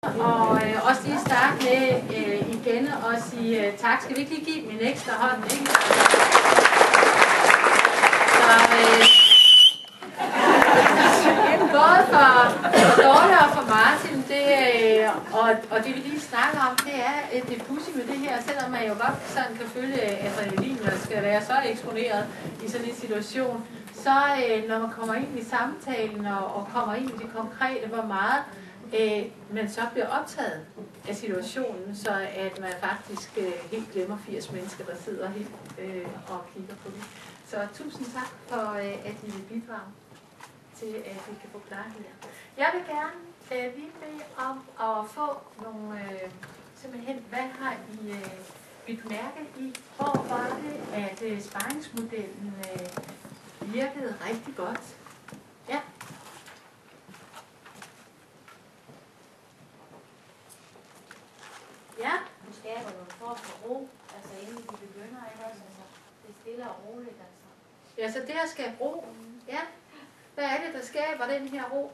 Og også lige starte med igen og sige tak. Skal vi ikke lige give dem en ekstra hånd, ikke? Så både for Dorte og for Martin, og det vi lige snakker om, det er det pudsige med det her, selvom man jo godt sådan kan føle adrenalin, når det skal være så eksponeret i sådan en situation, så når man kommer ind i samtalen og kommer ind i det konkrete, hvor meget man så bliver optaget af situationen, så at man faktisk helt glemmer 80 mennesker, der sidder helt og kigger på det. Så tusind tak for, at I vil bidrage til, at vi kan få klarhed. Jeg vil gerne lige bede om at få nogle, simpelthen, hvad har I bidt mærke i? Hvor var det, at sparringsmodellen virkede rigtig godt? Ja. Ja. Du skaber noget form for ro, altså inden vi begynder, ikke også? Altså, det er stille og roligt, altså. Ja, så det at skabe ro. Ja. Hvad er det, der skaber den her ro?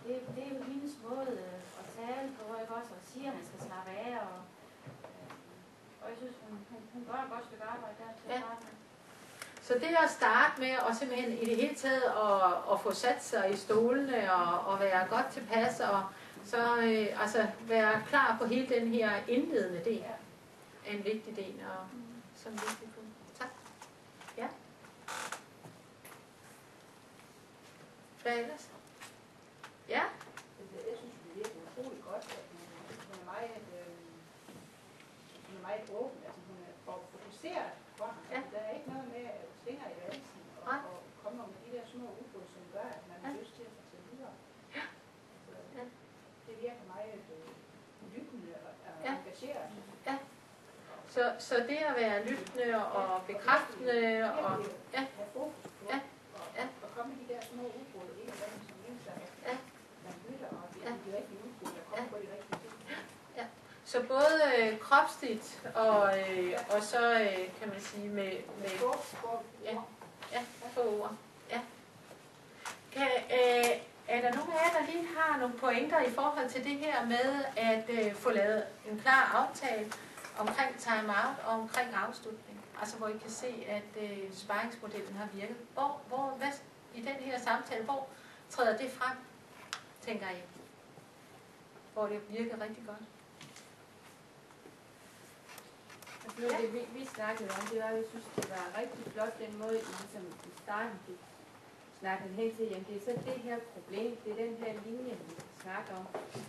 Det er jo hendes måde at tale på, ikke også? Og siger, at han skal slappe af, og jeg synes, hun gør et godt stykke arbejde der til at starte med. Så det at starte med at simpelthen i det hele taget at få sat sig i stolene og være godt tilpas og så altså være klar på hele den her indledende del er en vigtig del og som vigtig punkt. Tak. Ja. Hvad ellers? Ja. Jeg synes, det virker utroligt godt, at hun er meget åben, altså hun er fokuseret på ham. Ja. Der er ikke noget med svinger i valsen og kommer med de der små udbrud, som gør, at man har lyst til at fortælle videre. Ja. Så, det virker meget lyttende og engageret. Ja. Så det at være lyttende og bekræftende og have fokus på og komme med de der små udbrud i dem, som viser, at man lytter og det er de rigtige udbrud, der kommer på de rigtige ting. Ja. Så både kropsligt og så kan man sige med få ord. Ja. Er der nogen af jer, der lige har nogle pointer i forhold til det her med at få lavet en klar aftale omkring time-out og omkring afslutning? Altså hvor I kan se, at sparringsmodellen har virket. Hvad i den her samtale, hvor træder det frem, tænker I? Hvor det virker rigtig godt? Altså, det vi snakkede om, det var, jeg synes, det var rigtig flot den måde, I ligesom i starten fik snakket hen til, jamen det er så det her problem, det er den her linje, vi snakker om.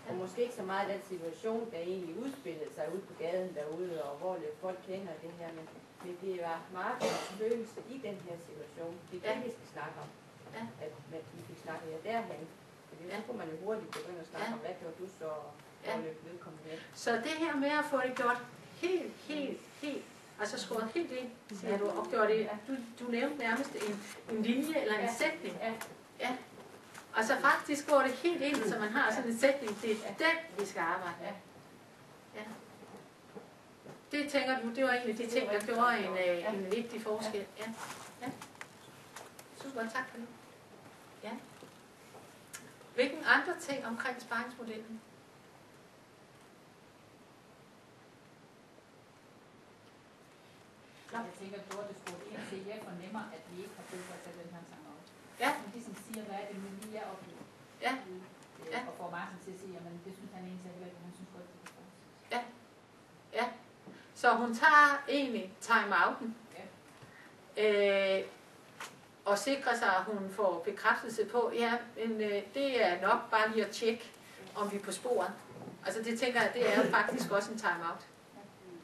Og måske ikke så meget den situation, der egentlig udspillede sig ude på gaden derude, og hvor folk kender det her, men det var Martins følelse i den her situation. Det er det, vi skal snakke om. At vi fik snakket derhen. Fordi så kunne man jo hurtigt begynde at snakke om, hvad kan du så løbe vedkommende med. Så det her med at få det gjort helt, altså skåret helt ind, siger du, og gjorde det, du nævnte nærmest en linje eller en sætning. Ja. Og så faktisk går det helt ind, så man har sådan en sætning, det er den, vi skal arbejde med. Ja. Det tænker du, det var egentlig de ting, der gjorde en vigtig forskel. Ja. Ja. Super, tak for det. Ja. Hvilke andre ting omkring sparringsmodellen? Jeg tænker, at Dorte spurgte ind til, at jeg fornemmer, at vi ikke har brug for at tage den her sang op. Ja. Men ligesom siger, hvad er det nu lige er oplevet. Ja. Og får Martin til at sige, at det synes han egentlig er hørt, han synes godt, det kan fortsætte. Ja. Ja. Så hun tager egentlig time-outen. Ja. Og sikrer sig, at hun får bekræftelse på, ja, men det er nok bare lige at tjekke, om vi er på sporet. Altså det tænker jeg, det er faktisk også en time-out.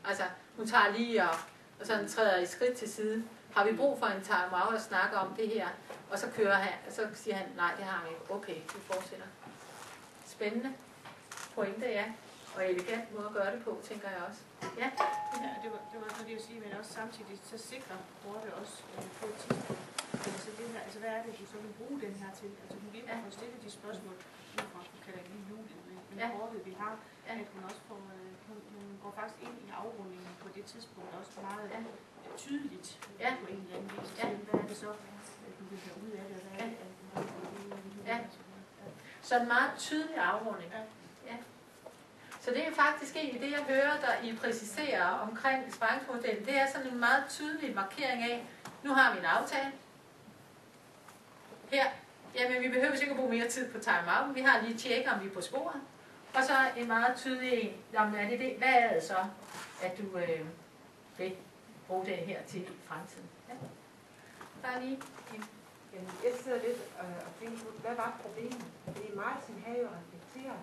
Altså hun tager lige og sådan træder i skridt til side. Har vi brug for en time-out og snakke om det her? Og så kører han, og så siger han, nej, det har vi ikke. Okay, vi fortsætter. Spændende pointe, ja. Og elegant måde at gøre det på, tænker jeg også. Ja? Ja, det var så det, jeg vil sige, men også samtidig så sikrer Dorte også på et tidspunkt. Altså det her, altså hvad er det, du så vil bruge den her til? Altså hun vil få stillet de spørgsmål, hun kan da lige julen med kortet, vi har, at hun også får, hun går faktisk ind i afrundingen på det tidspunkt, også meget tydeligt på en eller anden vis. Hvad er det så, du vil have ud af det, og hvad er det, Så en meget tydelig afrunding. Ja. Så det er faktisk egentlig det, jeg hører, der I præciserer omkring sparringsmodellen. Det er sådan en meget tydelig markering af, nu har vi en aftale. Her, jamen vi behøver ikke at bruge mere tid på time-out. Vi har lige tjekket, om vi er på sporet. Og så en meget tydelig en, jamen er det, hvad er det så, at du vil bruge det her til i fremtiden? Ja. Bare lige. Jamen, jeg sidder lidt og tænker på, hvad var problemet? Fordi Martin havde jo reflekteret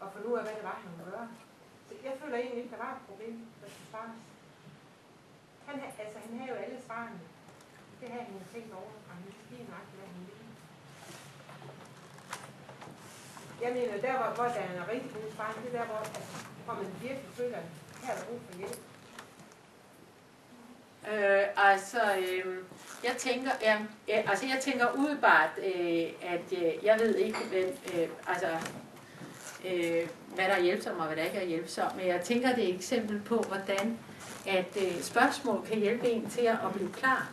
og fundet ud af, hvad det var, han ville gøre. Så jeg føler egentlig ikke, der var et problem, der skulle svares. Han havde jo alle svarene. Det havde han jo tænkt over, og han ville lige nok, hvad han ville. Jeg mener, der hvor der er en rigtig god sparring, det er der, hvor man virkelig føler, at her er der brug for hjælp. Jeg tænker udebart, at jeg ved ikke, hvad der er hjælpsomt og hvad der ikke er hjælpsomt, men jeg tænker, det er et eksempel på, hvordan at spørgsmål kan hjælpe en til at blive klar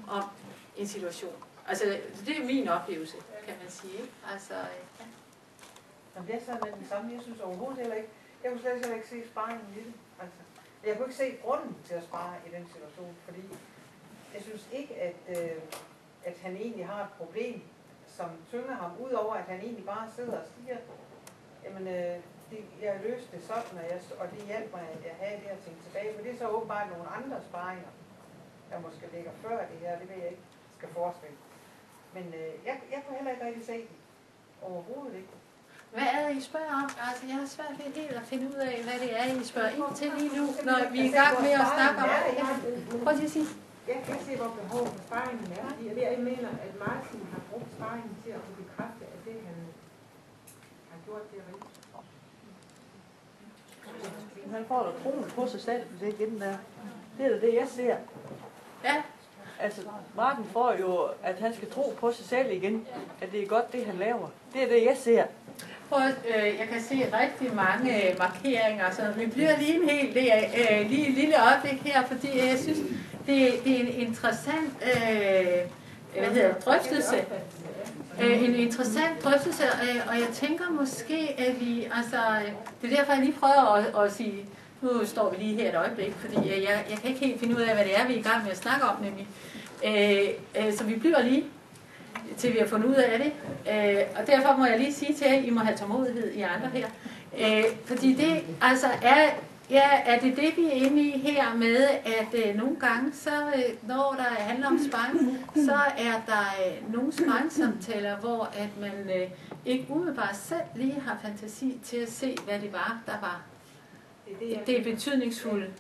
om en situation. Altså, det er min oplevelse, kan man sige. Altså, ja. Jamen, det er sådan med den samme. Jeg synes overhovedet heller ikke. Jeg kunne slet ikke se sparringen i det. Altså, jeg kunne ikke se grunden til at spare i den situation, fordi jeg synes ikke, at han egentlig har et problem, som tynger ham, udover at han egentlig bare sidder og siger, jamen, jeg løste det sådan, og det hjalp mig, at jeg havde det her ting tilbage. For det er så åbenbart nogle andre sparinger, der måske ligger før det her, det ved jeg ikke, skal forestille. Men jeg kunne heller ikke rigtig se det. Overhovedet ikke. Hvad er det, I spørger om? Altså, jeg har svært ved helt at finde ud af, hvad det er, I spørger ind til lige nu, når vi er i gang med at snakke om det. Prøv lige at sige. Jeg kan se, hvor behovet for sparringen er, fordi jeg mener, at Martin har brugt sparringen til at kunne bekræfte, at det, han har gjort, det er rigtigt. Han får da troen på sig selv, det er igen der. Det er da det, jeg ser. Ja. Altså, Martin får jo, at han skal tro på sig selv igen, at det er godt, det han laver. Det er det, jeg ser. Jeg kan se rigtig mange markeringer, så vi bliver lige en hel lige en lille øjeblik her, fordi jeg synes, det er en interessant drøftelse. En interessant drøftelse, og jeg tænker måske, at vi, altså, det er derfor, jeg lige prøver at sige, nu står vi lige her et øjeblik, fordi jeg kan ikke helt finde ud af, hvad det er, vi er i gang med at snakke om, nemlig. Så vi bliver lige, til vi har fundet ud af det. Og derfor må jeg lige sige til jer, I må have tålmodighed i andre her. Fordi det altså er det vi er inde i her med, at nogle gange, så når der handler om sparring, så er der nogle sparringssamtaler, hvor at man ikke umiddelbart selv lige har fantasi til at se, hvad det var, der var det er betydningsfuldt.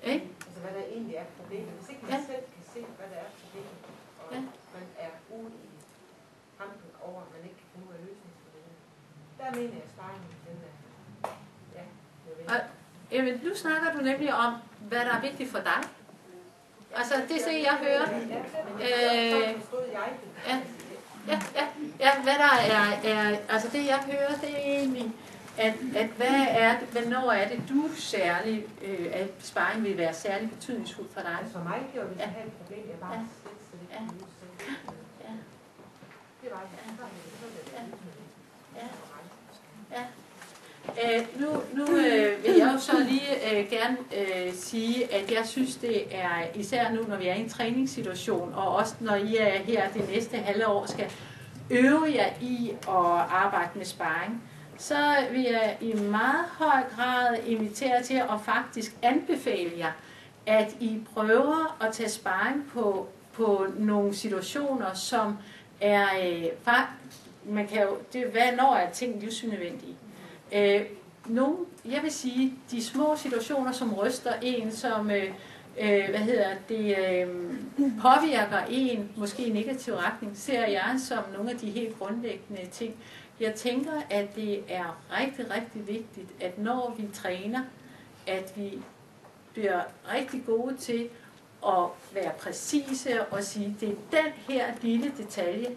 Ikke? Altså hvad der egentlig er problemet. Hvis ikke man selv kan se, hvad der er problemet, og man er ude i hampen over, at man ikke kan finde ud af løsningsmodellen. Der mener jeg, at sparringen den er nødvendig. Jamen, nu snakker du nemlig om, hvad der er vigtigt for dig. Altså, det er det, jeg hører. Hvad der er, altså det jeg hører, det er egentlig, at hvornår er det du særlig, at sparring vil være særlig betydningsfuld for dig? For mig gjorde vi så have et problem, jeg bare slet ikke kunne løse selv. Det var Nu vil jeg jo så lige gerne sige, at jeg synes, det er især nu, når vi er i en træningssituation, og også når I er her det næste halve år, skal øve jer i at arbejde med sparring, så vil jeg i meget høj grad invitere til at faktisk anbefale jer, at I prøver at tage sparring på nogle situationer, som er man kan jo, når er ting livsnødvendige. Jeg vil sige, de små situationer, som ryster en, som påvirker en, måske i negativ retning, ser jeg som nogle af de helt grundlæggende ting. Jeg tænker, at det er rigtig, rigtig vigtigt, at når vi træner, at vi bliver rigtig gode til at være præcise og sige, det er den her lille detalje,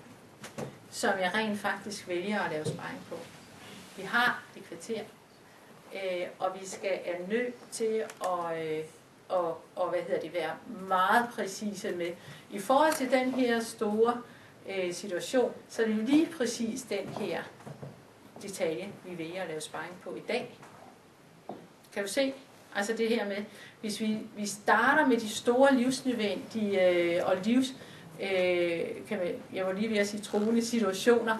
som jeg rent faktisk vælger at lave sparring på. Vi har et kvarter, og vi er nødt til at være meget præcise med. I forhold til den her store situation, så er det lige præcis den her detalje, vi vælger at lave sparring på i dag. Kan du se? Altså det her med, hvis vi starter med de store livsnødvendige og jeg var lige ved at sige truende situationer,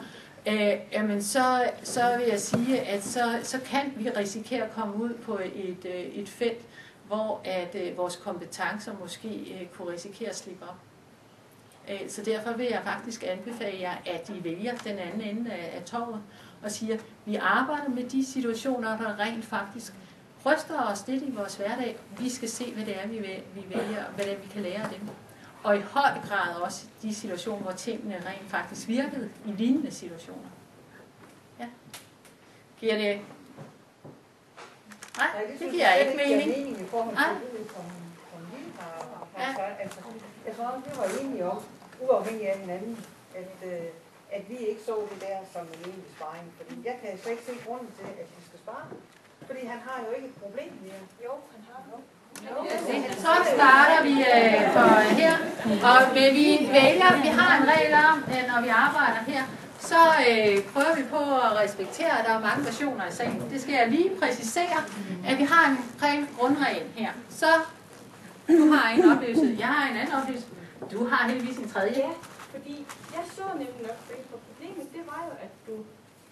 jamen så vil jeg sige, at så kan vi risikere at komme ud på et felt, hvor at vores kompetencer måske kunne risikere at slippe op. Så derfor vil jeg faktisk anbefale jer, at I vælger den anden ende af torvet og siger, at vi arbejder med de situationer, der rent faktisk ryster os lidt i vores hverdag. Vi skal se, hvad det er, vi vælger, og hvad det er, vi kan lære af dem. Og i høj grad også de situationer, hvor tingene rent faktisk virkede i lignende situationer. Ja. Giver det? Nej, det giver ikke mening. I forhold til det, som Lille har sagt. Altså, jeg tror også, vi var enige om, uafhængig af hinanden, at vi ikke så det der som en egentlig sparring. Fordi jeg kan slet ikke se grunden til, at vi skal spare. Fordi han har jo ikke et problem mere. Jo, han har det. Så starter vi for her, og vi har en regel om, at når vi arbejder her, så prøver vi på at respektere, at der er mange versioner i sagen. Det skal jeg lige præcisere, at vi har en grundregel her. Så du har en oplevelse, jeg har en anden oplevelse, du har heldigvis en tredje. Ja, fordi jeg så nemlig nok, for problemet det var jo, at du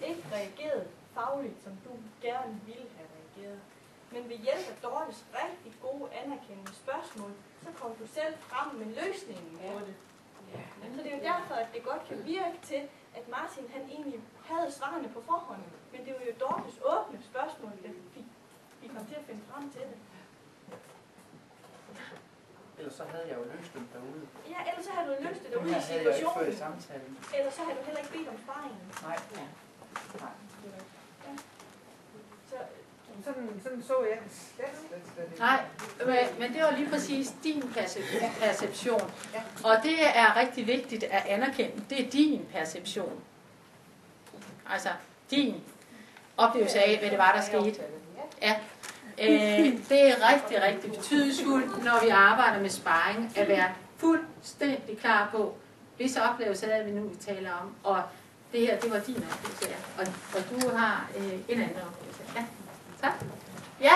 ikke reagerede fagligt, som du gerne ville have reageret. Men ved hjælp af Dortes rigtig gode anerkendende spørgsmål, så kom du selv frem med løsningen på det. Ja. Så det er jo derfor, at det godt kan virke til, at Martin han egentlig havde svarene på forhånd. Men det var jo Dortes åbne spørgsmål, der vi kom til at finde frem til det. Ellers så havde jeg jo løst dem derude. Ja, ellers så havde du løst det derude i situationen. Havde jeg ikke fået i samtalen. Ellers så havde du heller ikke bedt om sparringen. Nej. Ja. Sådan så jeg det slet. Nej, men det var lige præcis din perception. Og det er rigtig vigtigt at anerkende. Det er din perception. Altså din oplevelse af, hvad det var, der skete. Ja. Det er rigtig, rigtig betydningsfuldt, når vi arbejder med sparring, at være fuldstændig klar på, hvis oplevelse er, vi nu taler om. Og det her, det var din oplevelse, ja. Og du har en anden oplevelse. Ja. Tak. Ja.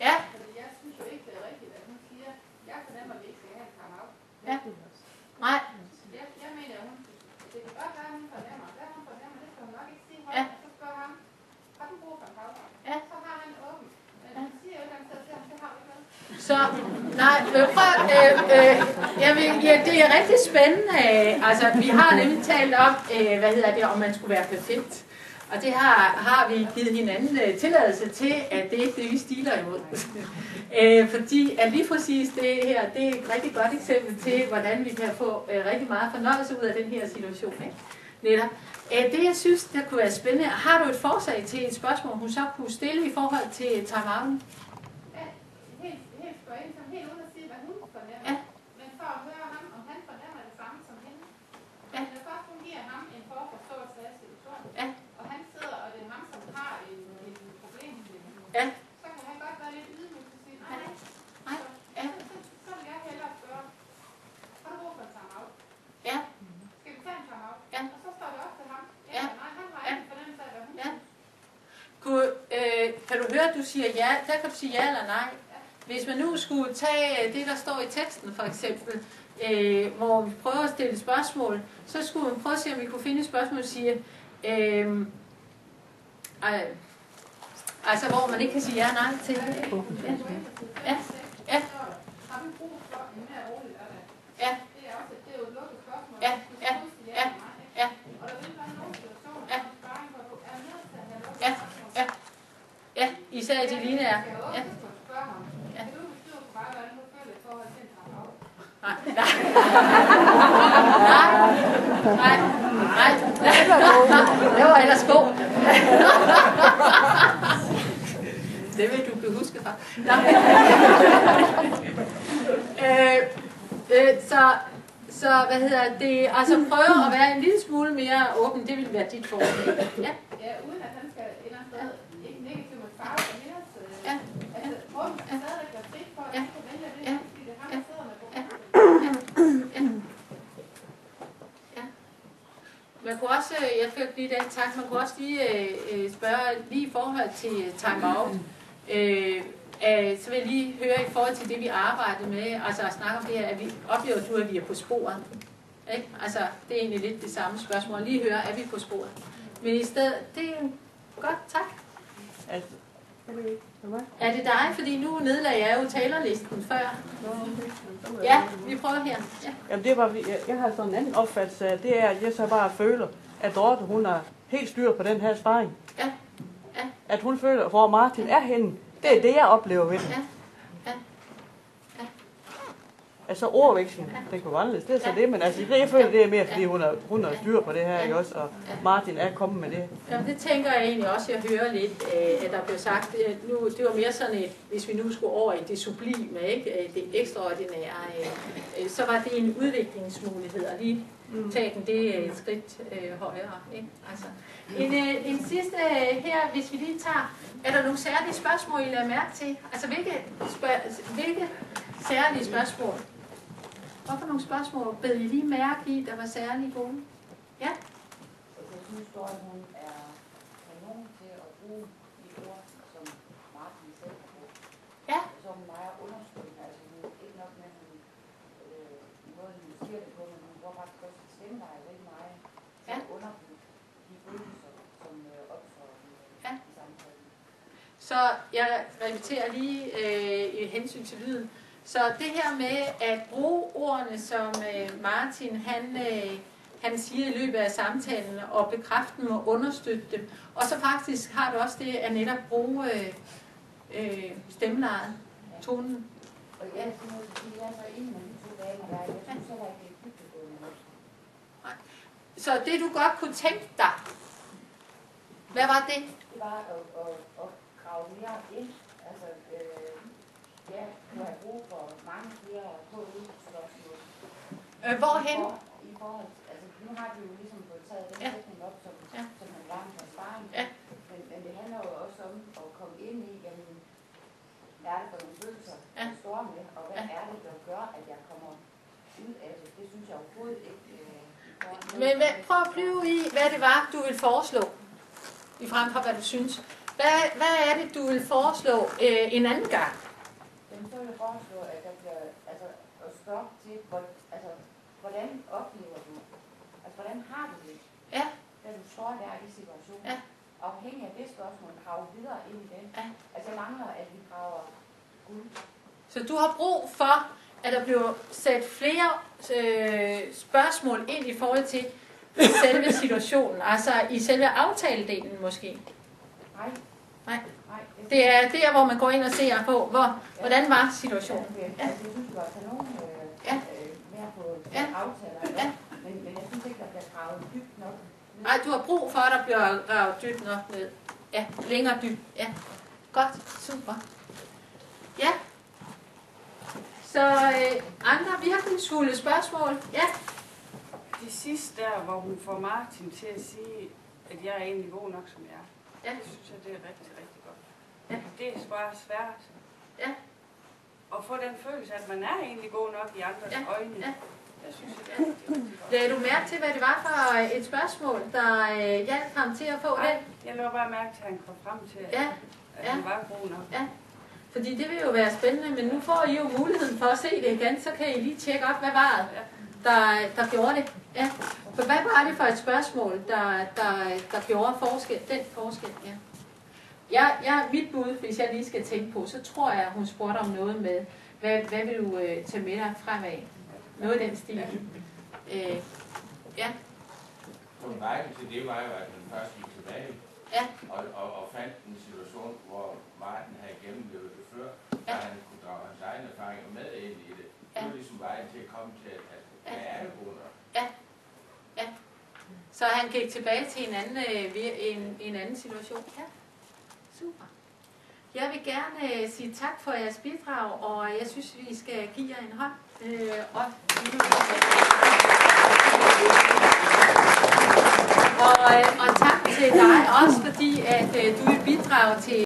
Ja. Jeg synes jo ikke, det er rigtigt, at hun siger, jeg fornemmer, at vi ikke skal have en time-out. Ja. Nej. Jeg mener, at det kan godt være, at hun fornemmer. Hvad hun fornemmer, det skal hun nok ikke sige. Ja. Så spørger ham, har du brug for en pause? Ja. Så har han åben. Men han siger jo, at det har vi ikke noget. Så, nej, prøv, ja, det er rigtig spændende. Altså, vi har nemlig talt om, om man skulle være perfekt. Og det har vi givet hinanden tilladelse til, at det er det, vi stiler imod. Fordi at lige præcis det her, det er et rigtig godt eksempel til, hvordan vi kan få rigtig meget fornøjelse ud af den her situation. Ikke? Netop. Det, jeg synes, der kunne være spændende, har du et forslag til et spørgsmål, hun så kunne stille i forhold til time-outen? Helt spørge ind, helt uden at sige, hvad hun fornemmer. Ja. Men for at høre ham, om han fornemmer det samme som hende. Ja. Når først hun giver ham en forforståelse af situationen, Ja. og han sidder, og det er ham, som har et problem, Ja. så kan han godt være lidt ydmyg og sige, nej. Ja. Så vil jeg hellere spørge, har du brug for en time-out? Ja. Skal vi tage en time-out? Ja. Og så står det op til ham. Ja. Nej, han har ikke en fornemmelse af, hvad hun Ja. Kan du høre, at du siger ja? Der kan du sige ja eller nej. Hvis man nu skulle tage det, der står i teksten for eksempel, hvor vi prøver at stille spørgsmål, så skulle man prøve at se, om vi kunne finde et spørgsmål, der siger, altså hvor man ikke kan sige ja og nej til. Ja. Ja. Har du brug for en mere rolig lørdag? Ja. Det er jo et lukket spørgsmål. Ja. Ja. Ja. Ja. Og der vil være nogle situationer, Ja. hvor du er nødt til at have lukket Ja. spørgsmål. Ja. Ja. Især de lignende er. Ja. Kan du bestyre på bare, hvordan du føler i forhold til en time-out? Nej. Det var ellers god. Det vil du blive husket fra. Så altså prøve at være en lille smule mere åben, det vil være dit forslag. Ja. Ja, uden at han skal et eller andet sted, ikke negativt med farve og hendes. Ja. Altså, rummet kan stadigvæk være frit for, at han kan vælge det, fordi det er ham, der sidder med problemet. jeg følte lige den tak. Man kunne også lige spørge lige i forhold til time-out. Så vil jeg lige høre i forhold til det, vi arbejder med, altså at snakke om det her, at vi oplever du, at vi er på sporet. Ikke? Altså, det er egentlig lidt det samme spørgsmål. Lige høre, er vi på sporet? Men i stedet, det er godt, tak. Er det dig? Fordi nu nedlagde jeg jo talerlisten før. Ja, vi prøver her. Ja. Jamen det er bare, jeg har sådan en anden opfattelse af, det er, at jeg så bare føler, at Dorte, hun har helt styr på den her sparring. Ja. Ja. At hun føler, hvor Martin er henne. Det er det, jeg oplever ved det. Ja. Ja. Ja. Altså ordveksling, den kunne vandles, det er så det, men altså jeg føler, det er mere, fordi hun har styr på det her, ikke også, og Martin er kommet med det. Jamen, det tænker jeg egentlig også, jeg hører lidt, at der blev sagt, nu, det var mere sådan et, hvis vi nu skulle over i det sublime, ikke? Det ekstraordinære, så var det en udviklingsmulighed, og lige tage den det et skridt højere. Ikke? Altså, en sidste her, hvis vi lige tager, er der nogle særlige spørgsmål, I lader mærke til? Altså, hvilke særlige spørgsmål? Hvorfor nogle spørgsmål bed I lige mærke i, der var særlig gode? Ja? Jeg synes godt, at hun er kanon til at bruge de ord, som Martin selv har brugt. Ja. Som meget understøttende. Altså, hun er ikke nok med, at hun måde, hun siger det på, men hun bruger faktisk også et stemmeleje rigtig meget til at underbygge de følelser, som opstår i samtalen. Så jeg repeterer lige i hensyn til lyden. Så det her med at bruge ordene, som Martin han siger i løbet af samtalen, og bekræfte dem og understøtte dem. Og så faktisk har du også det at netop bruge stemmelejet, tonen. Og jeg synes, at jeg er så enig med de to dage, jeg synes heller ikke, det er dybdegående. Så det du godt kunne tænke dig, hvad var det? Det var at grave mere ind. Altså, ja, du har brug for mange flere KU-spørgsmål. Hvorhen? I forhold til, altså nu har de jo ligesom fået taget den sætning op, som han gerne kan spare. Ja. Men det handler jo også om at komme ind i, jamen, hvad er det for nogle følelser, jeg står med, og hvad er det, der gør, at jeg kommer ud af det? Det synes jeg overhovedet ikke. Men prøv at flyve i, hvad det var, du vil foreslå, i frem for hvad du synes. Hvad er det, du vil foreslå en anden gang? Så vil jeg foreslå, at der bliver at spørge til, hvordan oplever du? Altså, hvordan har du det? Ja. Da du står der i situationen. Ja. Afhængig af det spørgsmål, grave videre ind i den. Ja. Altså, jeg mangler, at vi graver guld. Så du har brug for, at der bliver sat flere spørgsmål ind i forhold til selve situationen, altså i selve aftaledelen måske? Nej. Det er der, hvor man går ind og ser på, hvordan var situationen. Ja. Jeg synes, du har taget nogen mere på aftaler, men jeg synes ikke, at der bliver gravet dybt nok. Nej, du har brug for, at der bliver gravet dybt nok ned. Ja, længere dybt. Ja, godt, super. Ja. Så andre virkningsfulde spørgsmål? Ja. Det sidste der, hvor hun får Martin til at sige, at jeg er egentlig god nok, som jeg er. Ja. Det synes jeg, det er rigtig, rigtig godt. Ja. Det er bare svært. Ja. At få den følelse, at man er egentlig god nok i andres øjne. Ja. Jeg synes, det er rigtig, rigtig godt. Lagde du mærke til, hvad det var for et spørgsmål, der hjalp ham til at få den? Jeg lå bare mærke til, at han kom frem til, at han var god nok. Ja. Fordi det vil jo være spændende, men nu får I jo muligheden for at se det igen, så kan I lige tjekke op, hvad var det, der gjorde det. Ja. For hvad var det for et spørgsmål, der gjorde den forskel? Ja. Mit bud, hvis jeg lige skal tænke på, så tror jeg, at hun spurgte om noget med, hvad vil du tage med dig fremad? Noget af den stil. Ja. Hun vejede til det var jo, at man først gik tilbage og fandt en situation, hvor Martin havde gennemlevet det før, og han kunne drage hans egne erfaringer med ind i det. Det var ligesom vejen til at komme til, at hvad er det god nok? Ja. Så han gik tilbage til en anden situation. Ja. Super. Jeg vil gerne sige tak for jeres bidrag, og jeg synes, vi skal give jer en hånd. Og tak til dig også, fordi at du vil bidrage til